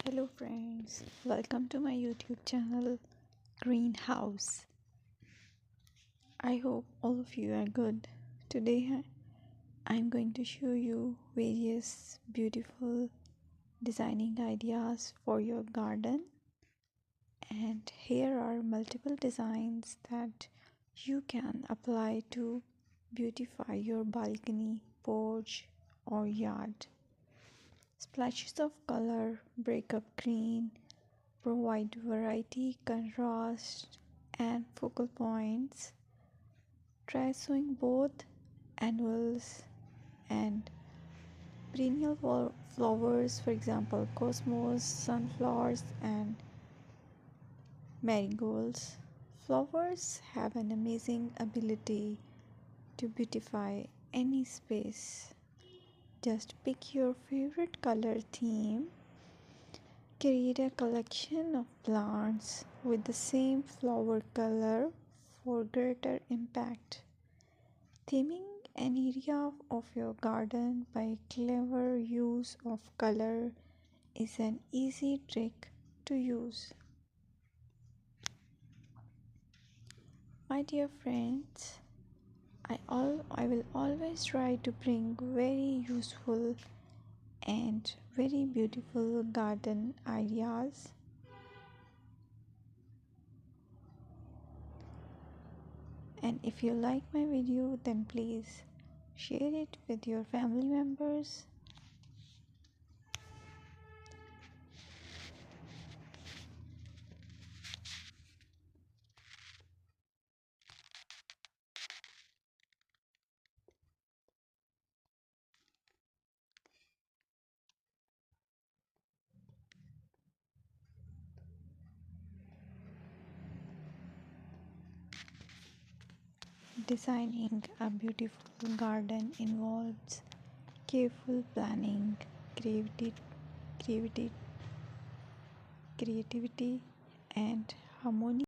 Hello friends, welcome to my YouTube channel Greenhouse. I hope all of you are good. Today I'm going to show you various beautiful designing ideas for your garden, and here are multiple designs that you can apply to beautify your balcony, porch or yard. Splashes of color break up green, provide variety, contrast, and focal points. Try sowing both annuals and perennial flowers, for example, cosmos, sunflowers, and marigolds. Flowers have an amazing ability to beautify any space. Just pick your favorite color theme. Create a collection of plants with the same flower color for greater impact. Theming an area of your garden by clever use of color is an easy trick to use. My dear friends, I will always try to bring very useful and very beautiful garden ideas. And if you like my video, then please share it with your family members. Designing a beautiful garden involves careful planning, creativity, creativity, creativity and harmony.